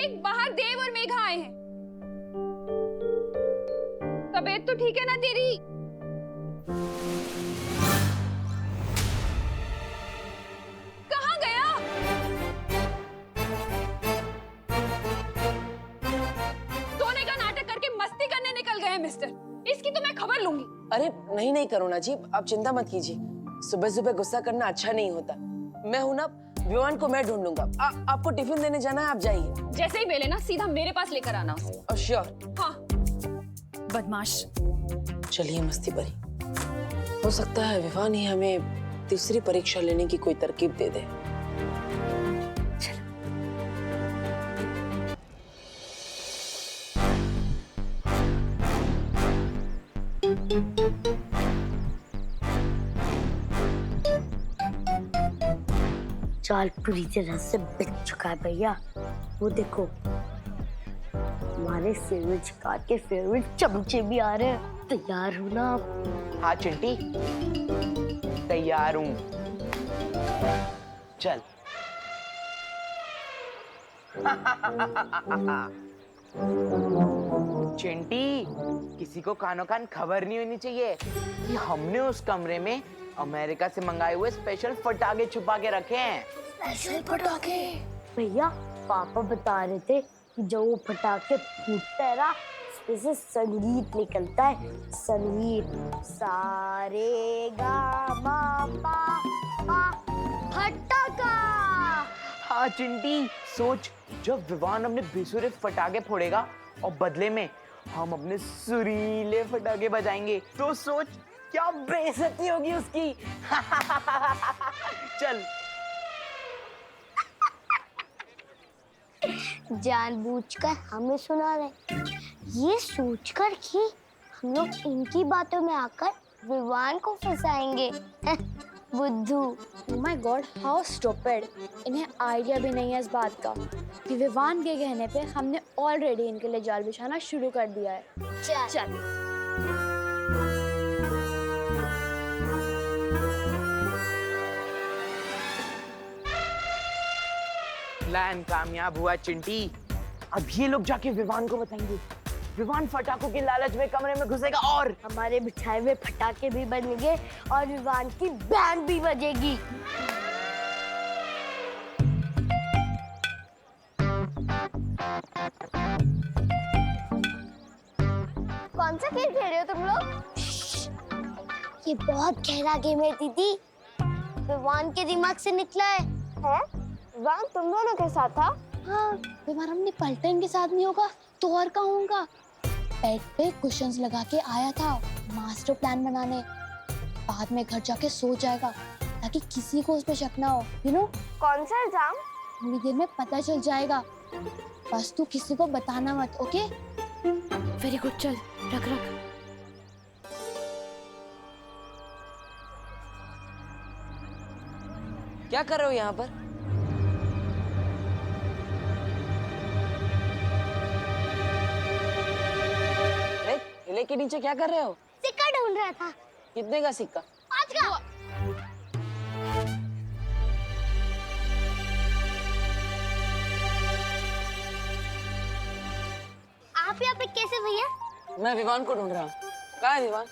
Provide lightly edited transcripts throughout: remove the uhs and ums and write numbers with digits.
देख बाहर देव और मेघा आए हैं। तबीयत तो ठीक है ना तेरी? कहाँ गया? सोने का नाटक करके मस्ती करने निकल गए मिस्टर। इसकी तो मैं खबर लूंगी। अरे नहीं नहीं करुणा जी, आप चिंता मत कीजिए। सुबह सुबह गुस्सा करना अच्छा नहीं होता। मैं हूं ना, विवान को मैं ढूंढ लूंगा। आपको टिफिन देने जाना है, आप जाइए। जैसे ही मिले ना सीधा मेरे पास लेकर आना उसे। श्योर। हाँ। बदमाश। चलिए मस्ती परी, हो सकता है विवान ही हमें तीसरी परीक्षा लेने की कोई तरकीब दे दे। चाल पूरी तरह से बिक चुका है भैया। वो देखो, हमारे फेवरेट शिकार के फेवरेट चमचे भी आ रहे हैं। तैयार हो ना आप? हाँ चिंटी, तैयार हूँ। चल। चिंटी, किसी को कानो कान खबर नहीं होनी चाहिए कि हमने उस कमरे में अमेरिका से मंगाए हुए स्पेशल फटाके छुपा के रखे हैं। स्पेशल पटाखे? भैया पापा बता रहे थे कि जब वो फटाके फूटते हैं ना, उसमें से संगीत निकलता है। संगीत सारे गा मा पा पा फटाका। हाँ चिंटी, सोच जब विवान अपने बेसुरे फटाके फोड़ेगा और बदले में हम अपने सुरीले फटाके बजाएंगे, तो सोच क्या बेइज्जती होगी उसकी। चल। जानबूझकर हमें सुना रहे, ये सोचकर कि हम लोग इनकी बातों में आकर विवान को फंसाएंगे। बुद्धू। Oh my God, how stupid! इन्हें आइडिया भी नहीं है इस बात का कि विवान के कहने पे हमने ऑलरेडी इनके लिए जाल बिछाना शुरू कर दिया है। चल। प्लान कामयाब हुआ चिंटी। अब ये लोग जाके विवान को बताएंगे। विवान फटाकों के लालच में कमरे में घुसेगा और हमारे बिछाए हुए फटाके भी बनेंगे और विवान की बैंड भी बजेगी। कौन सा खेल खेल रहे हो तुम लोग? ये बहुत गहरा गेम है दीदी, विवान के दिमाग से निकला है। विवान तुम दोनों के साथ था? हाँ, विवान अपने पलटन के साथ नहीं होगा तो और कहाँ होगा? बेड पे कुशन्स लगा के आया था मास्टर प्लान बनाने। बाद में घर जाके सो जाएगा ताकि किसी को उस पे शक ना हो। You know? कौन सा एग्जाम? थोड़ी देर में पता चल जाएगा, बस तू किसी को बताना मत। ओके? वेरी गुड, चल रख। क्या कर रहे हो यहाँ पर? किले के नीचे क्या कर रहे हो? सिक्का ढूंढ रहा था। कितने का सिक्का? 5 का। आप यहाँ पे कैसे भैया? मैं विवान को ढूंढ रहा हूँ। कहाँ है विवान?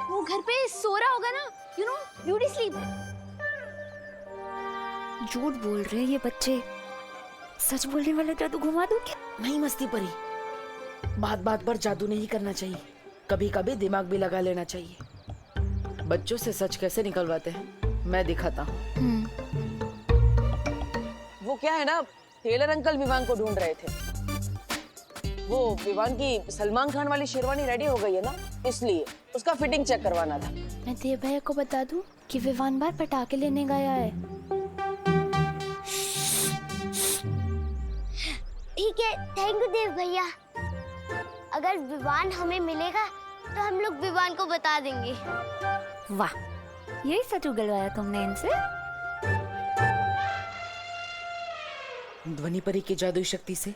वो घर पे सो रहा होगा ना, यू नो, ब्यूटी स्लीप। झूठ बोल रहे हैं ये बच्चे। सच बोलने वाले जादू घुमा दूं क्या? नहीं मस्ती परी, बात बात पर जादू नहीं करना चाहिए। कभी कभी दिमाग भी लगा लेना चाहिए। बच्चों से सच कैसे निकलवाते हैं मैं दिखाता हूँ। वो क्या है ना, टेलर अंकल विवान को ढूंढ रहे थे। वो विवान की सलमान खान वाली शेरवानी रेडी हो गई है ना, इसलिए उसका फिटिंग चेक करवाना था। मैं देव भैया को बता दूं कि विवान बाहर पटाखे लेने गया है। ठीक है, थैंक यू देव भैया। अगर विवान हमें मिलेगा तो हम लोग विवान को बता देंगे। वाह, यही सच उगलवाया तुमने इनसे? ध्वनि परी की जादुई शक्ति से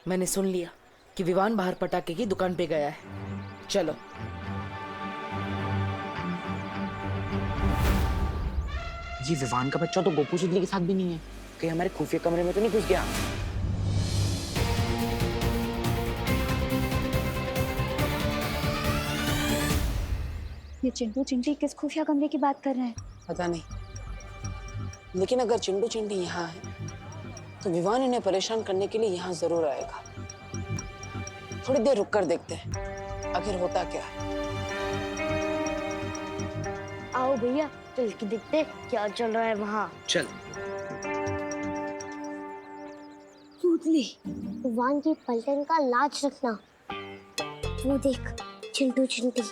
मैंने सुन लिया कि विवान बाहर पटाखे की दुकान पे गया है। चलो। ये विवान का बच्चा तो गोपू सुदली के साथ भी नहीं है, कहीं हमारे खुफिया कमरे में तो नहीं घुस गया? ये चिंटू चिंटी किस खुफिया कमरे की बात कर रहे हैं? पता नहीं, लेकिन अगर चिंटू चिंटी यहाँ है तो विवान इन्हें परेशान करने के लिए यहाँ जरूर आएगा। थोड़ी देर रुक कर देखते हैं आखिर होता क्या है। आओ भैया चल के देखते क्या चल रहा है वहाँ। चल। पूतली विवान की पलटन का लाज रखना। वो देख चिंटू चिंटी।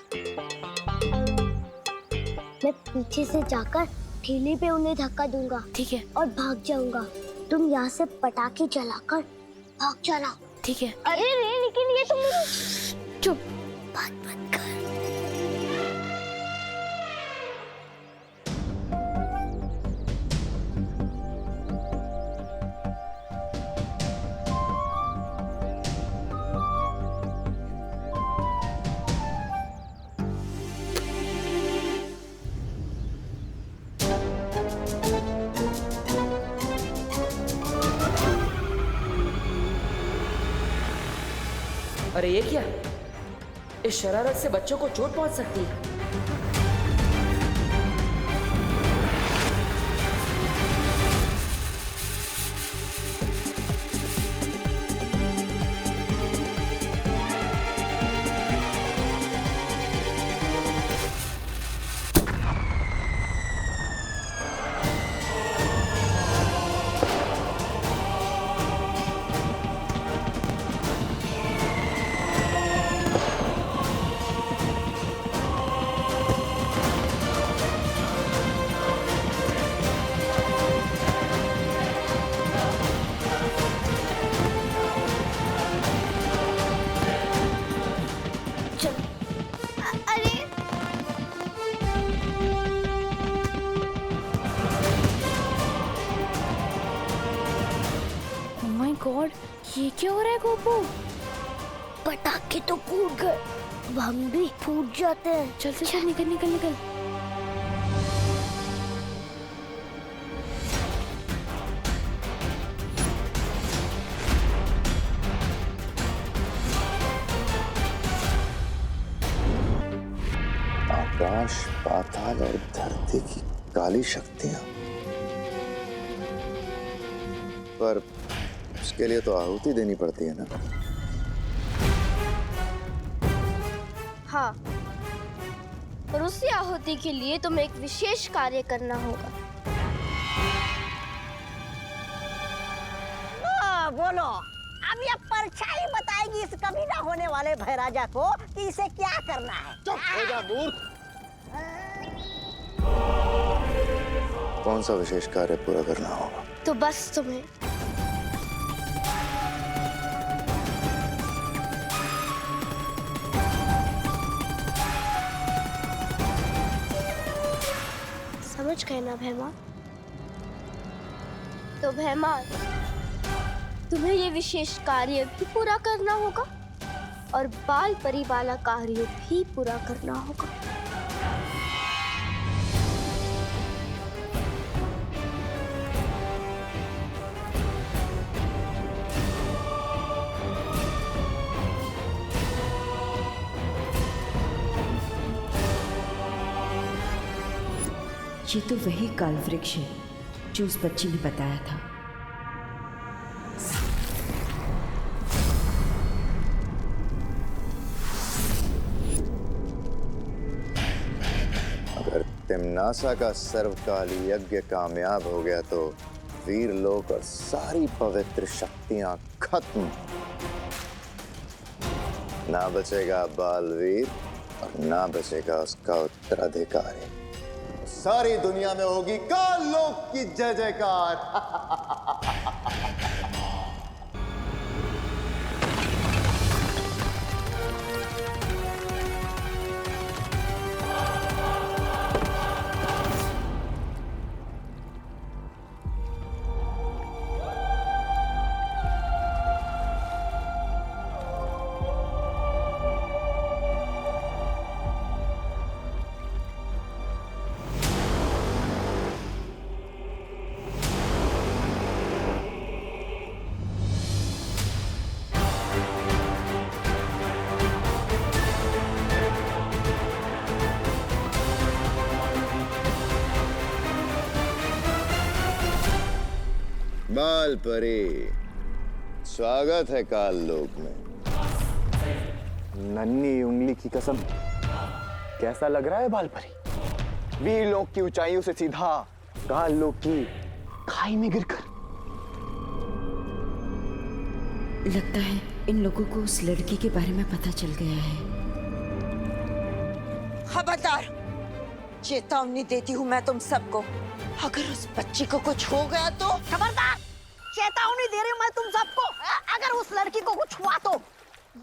मैं पीछे से जाकर ठेले पे उन्हें धक्का दूंगा, ठीक है, और भाग जाऊंगा। तुम यहाँ से पटाखे जलाकर भाग जाना, ठीक है। अरे रे लेकिन ये तुम चुप, बात मत कर। अरे ये क्या? इस शरारत से बच्चों को चोट पहुंच सकती है। गॉड, ये क्या हो रहा है गोपू? पटाखे तो फूट गए, अब हम भी फूट जाते हैं। चल चल चल, निकल निकल निकल। आकाश पाताल और धरती की काली शक्तियां, पर उसके लिए तो आहुति देनी पड़ती है ना। हाँ, और उसी आहुति के लिए तुम्हें एक विशेष कार्य करना होगा। बोलो, अब ये परछाई बताएगी इस कमीना होने वाले भैराजा को कि इसे क्या करना है। चुप हो जा मूर्ख। कौन सा विशेष कार्य पूरा करना होगा? तो बस तुम्हें समझ गए ना भैमा? तो भैमा, तुम्हें ये विशेष कार्य भी पूरा करना होगा और बाल परी वाला कार्य भी पूरा करना होगा। ये तो वही काल वृक्ष है जो उस बच्ची ने बताया था। अगर तिम्नासा का सर्वकाल यज्ञ कामयाब हो गया तो वीर लोक और सारी पवित्र शक्तियां खत्म। ना बचेगा बालवीर और ना बचेगा उसका उत्तराधिकारी। सारी दुनिया में होगी काल लोक की जय जयकार। बाल परी, स्वागत है काल लोक में। नन्ही उंगली की कसम, कैसा लग रहा है बाल परी? वीर लोक की ऊंचाइयों से सीधा काल लोक की खाई में गिरकर। लगता है इन लोगों को उस लड़की के बारे में पता चल गया है। खबरदार, चेतावनी देती हूँ मैं तुम सबको, अगर उस बच्ची को कुछ हो गया तो। खबरदार, चेतावनी दे रही हूँ मैं तुम सबको, अगर उस लड़की को कुछ हुआ तो।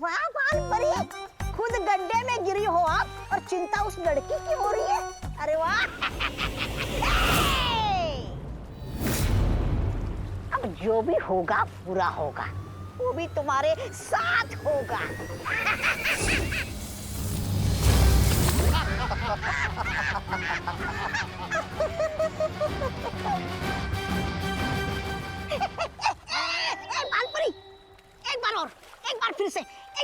वाह बाल परी, खुद गड्ढे में गिरी हो आप और चिंता उस लड़की की हो रही है। अरे वाह। अब जो भी होगा बुरा होगा, वो भी तुम्हारे साथ होगा। बालपरी, एक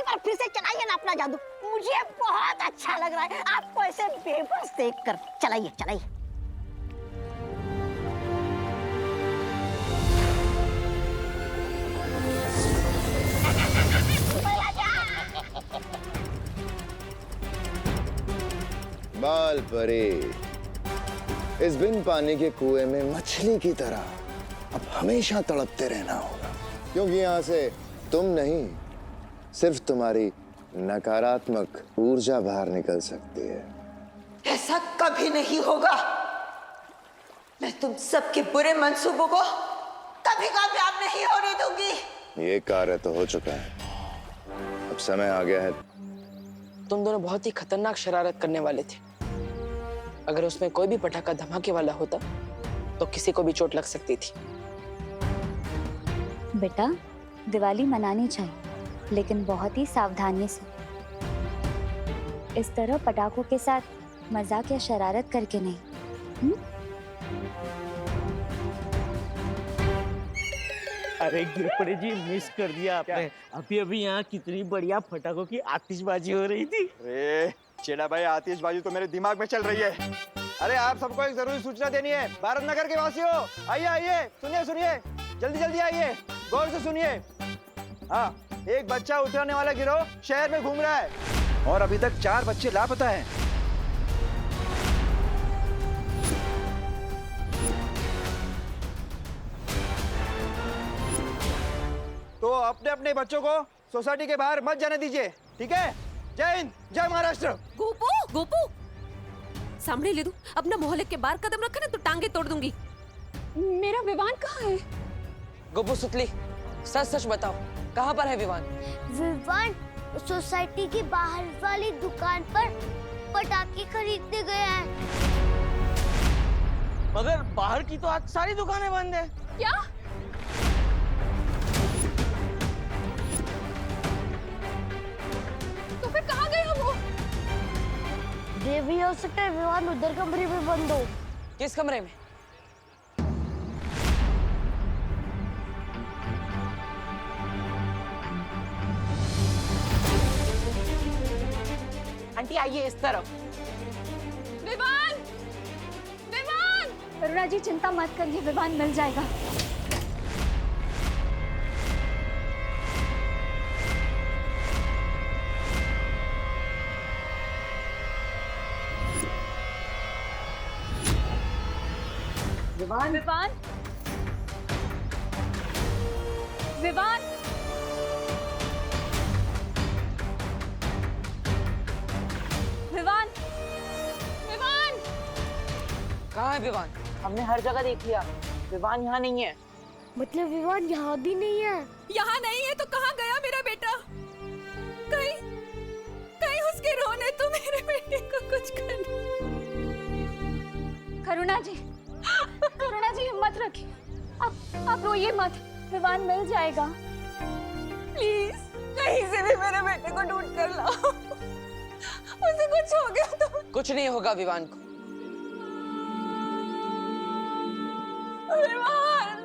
बार फिर से चलाइए ना अपना जादू। मुझे बहुत अच्छा लग रहा है आपको ऐसे बेबस देखकर। चलाइए चलाइए। बाल परी, इस बिन पानी के कुएं में मछली की तरह अब हमेशा तड़पते रहना होगा, क्योंकि यहाँ से तुम नहीं, सिर्फ तुम्हारी नकारात्मक ऊर्जा बाहर निकल सकती है। ऐसा कभी नहीं होगा। मैं तुम सबके बुरे मंसूबों को कभी कामयाब नहीं होने दूंगी। ये कार्य तो हो चुका है, अब समय आ गया है। तुम दोनों बहुत ही खतरनाक शरारत करने वाले थे। अगर उसमें कोई भी पटाखा धमाके वाला होता तो किसी को भी चोट लग सकती थी। बेटा, दिवाली मनानी चाहिए, लेकिन बहुत ही सावधानी से। इस तरह पटाखों के साथ मजाक या शरारत करके नहीं। अरे गिरपड़े जी, मिस कर दिया आपने। अभी अभी यहाँ कितनी बढ़िया पटाखों की आतिशबाजी हो रही थी। अरे चेला भाई, आतिशबाजी तो मेरे दिमाग में चल रही है। अरे आप सबको एक जरूरी सूचना देनी है। भारत नगर के वासियों, आइए आइए, सुनिए सुनिए, जल्दी जल्दी आइए, गौर से सुनिए। हाँ, एक बच्चा उतरने वाला गिरोह शहर में घूम रहा है और अभी तक 4 बच्चे लापता हैं। तो अपने अपने बच्चों को सोसाइटी के बाहर मत जाने दीजिए, ठीक है? जय हिंद, जय महाराष्ट्र। गोपू, गोपू, सामने ले दू। अपना मोहल्ले के बाहर कदम रखे ना तो टांगे तोड़ दूंगी। मेरा विवान कहाँ है? गोपू सुतली, सच सच बताओ, कहाँ पर है विवान? विवान सोसाइटी के बाहर वाली दुकान पर पटाखे खरीदने गया है। मगर बाहर की तो आज सारी दुकानें बंद है। क्या? तो फिर कहाँ गया वो? ये भी हो सकता है विवान उधर कमरे में बंद हो। किस कमरे में? आंटी आइए इस तरफ। विवान, विवान। करुणा जी, चिंता मत करिए, विवान मिल जाएगा। विवान, विवान, विवान। विवान, विवान। कहाँ है विवान? हमने हर जगह देख लिया, विवान यहाँ नहीं है। मतलब विवान यहाँ भी नहीं है? यहाँ नहीं है तो कहाँ गया मेरा बेटा? कहीं कहीं उसके रोने तो मेरे बेटे को कुछ कर। करुणा जी, करुणा जी, हिम्मत रखिए, आप रोइए मत, विवान मिल जाएगा। प्लीज कहीं से भी मेरे बेटे को ढूंढ कर लाओ। उसे कुछ हो गया तो। कुछ नहीं होगा विवान को। विवान।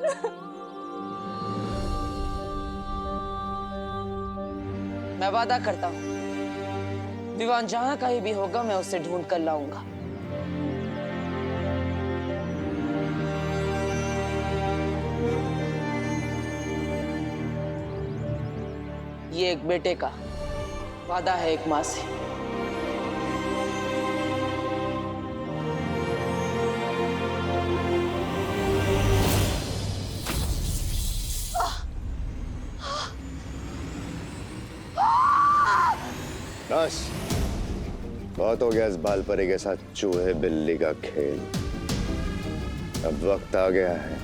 मैं वादा करता हूँ, विवान जहाँ कहीं भी होगा मैं उसे ढूंढ कर लाऊंगा। ये एक बेटे का वादा है एक माँ से। बस बहुत हो गया इस बालपरी के साथ चूहे बिल्ली का खेल। अब वक्त आ गया है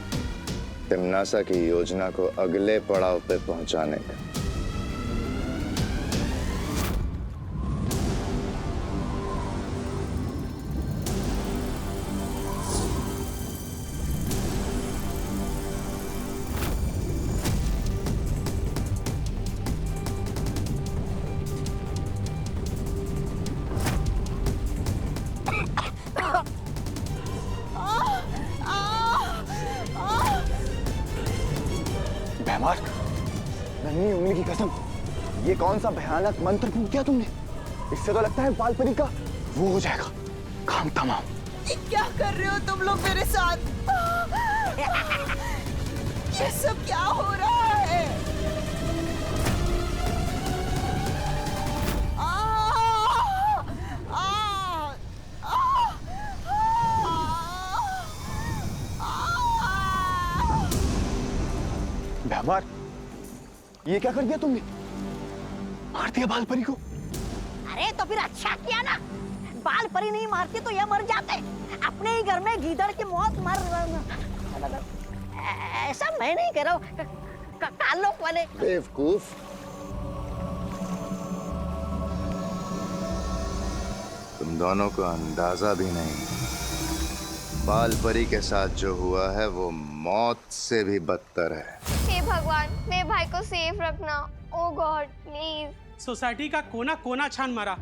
तिम्नासा की योजना को अगले पड़ाव पे पहुंचाने का। बेमार, नन्ही उंगली की कसम, ये कौन सा भयानक मंत्र फूंक दिया तुमने? इससे तो लगता है बालपरी का वो हो जाएगा काम तमाम। क्या कर रहे हो तुम लोग मेरे साथ? ये सब क्या हो रहा है? बेमार, ये क्या कर दिया तुमने? मार दिया बालपरी को? अरे तो फिर अच्छा किया ना, बाल परी नहीं मारती तो ये मर जाते। अपने ही घर में गीदड़ की मौत मर ऐसा मैं नहीं कह रहा हूँ, कालों वाले बेवकूफ। तुम दोनों को अंदाजा भी नहीं, बालपरी के साथ जो हुआ है वो मौत से भी बदतर है। हे भगवान, मेरे भाई को सेफ रखना। ओ गॉड प्लीज। सोसाइटी का कोना कोना छान मारा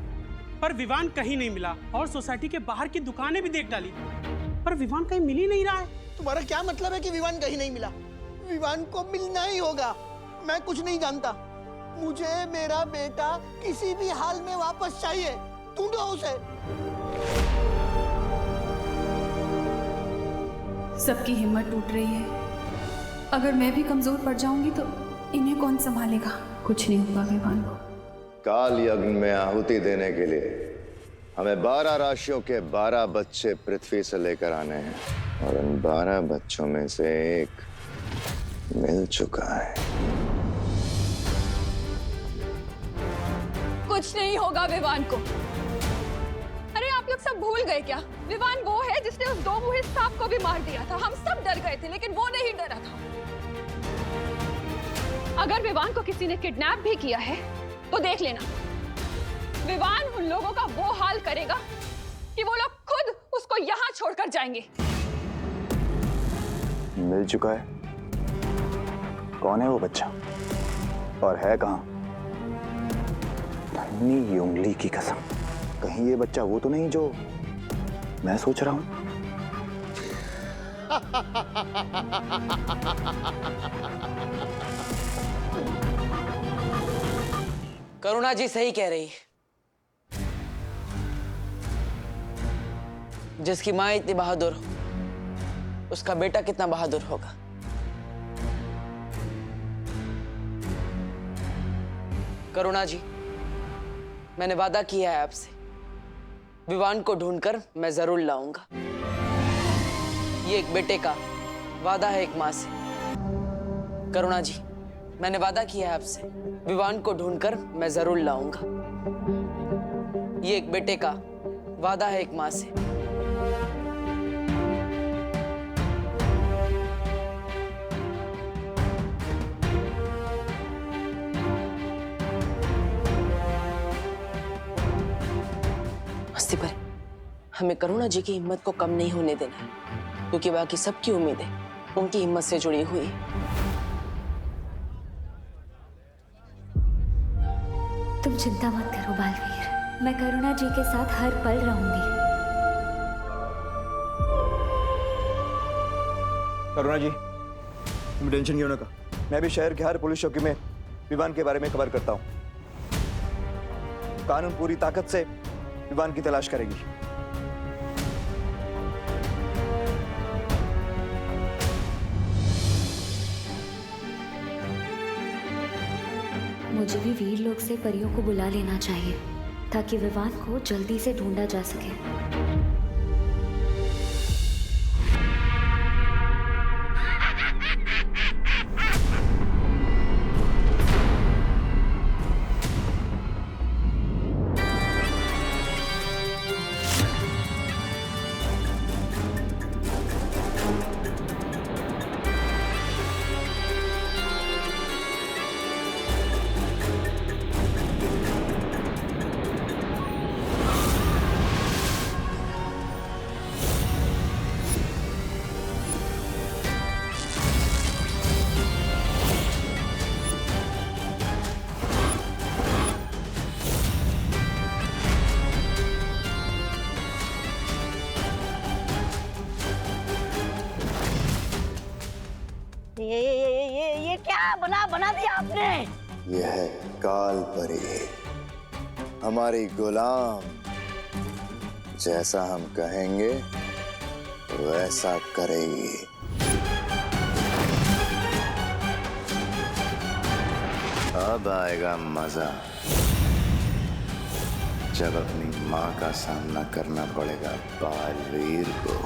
पर विवान कहीं नहीं मिला, और सोसाइटी के बाहर की दुकानें भी देख डाली पर विवान कहीं मिल ही नहीं रहा है। तुम्हारा क्या मतलब है कि विवान कहीं नहीं मिला? विवान को मिलना ही होगा। मैं कुछ नहीं जानता, मुझे मेरा बेटा किसी भी हाल में वापस चाहिए। ढूंढो उसे। सबकी हिम्मत टूट रही है। अगर मैं भी कमजोर पड़ जाऊंगी तो इन्हें कौन संभालेगा? कुछ नहीं होगा विवान को। काल यज्ञ में आहुति देने के लिए हमें 12 राशियों के 12 बच्चे पृथ्वी से लेकर आने हैं, और उन 12 बच्चों में से एक मिल चुका है। कुछ नहीं होगा विवान को। अरे आप लोग सब भूल गए क्या? विवान वो है जिसने उस 2 मुंहे सांप को भी मार दिया था। हम सब डर गए थे लेकिन वो नहीं डरा था। अगर विवान को किसी ने किडनैप भी किया है तो देख लेना, विवान उन लोगों का वो हाल करेगा कि वो लोग खुद उसको यहाँ छोड़कर जाएंगे। मिल चुका है? कौन है वो बच्चा और है कहाँ? नन्ही उंगली की कसम, कहीं ये बच्चा वो तो नहीं जो मैं सोच रहा हूँ? करुणा जी सही कह रही है। जिसकी माँ इतनी बहादुर हो, उसका बेटा कितना बहादुर होगा। करुणा जी, मैंने वादा किया है आपसे, विवान को ढूंढकर मैं जरूर लाऊंगा। ये एक बेटे का वादा है एक माँ से। करुणा जी, मैंने वादा किया है आपसे, विवान को ढूंढकर मैं जरूर लाऊंगा। ये एक बेटे का वादा है एक माँ से। मस्ती पर हमें करुणा जी की हिम्मत को कम नहीं होने देना है, क्योंकि बाकी सबकी उम्मीदें उनकी हिम्मत से जुड़ी हुई है। तुम चिंता मत करो बालवीर, मैं करुणा जी के साथ हर पल रहूंगी। करुणा जी, तुम टेंशन क्यों ना का, मैं भी शहर के हर पुलिस चौकी में विवान के बारे में खबर करता हूँ। कानून पूरी ताकत से विवान की तलाश करेगी। मुझे भी वीर लोक से परियों को बुला लेना चाहिए ताकि विवान को जल्दी से ढूंढा जा सके। ये क्या बना दिया आपने? यह है काल परी, हमारी गुलाम। जैसा हम कहेंगे वैसा करेगी। अब आएगा मजा जब अपनी माँ का सामना करना पड़ेगा बालवीर को।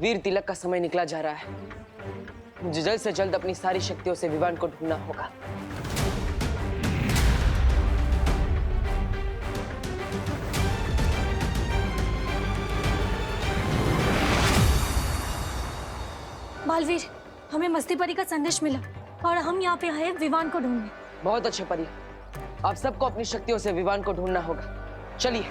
वीर तिलक का समय निकला जा रहा है। मुझे जल्द से जल्द अपनी सारी शक्तियों से विवान को ढूंढना होगा। बालवीर, हमें मस्ती परी का संदेश मिला और हम यहाँ पे आए विवान को ढूंढने। बहुत अच्छे परी, आप सबको अपनी शक्तियों से विवान को ढूंढना होगा। चलिए।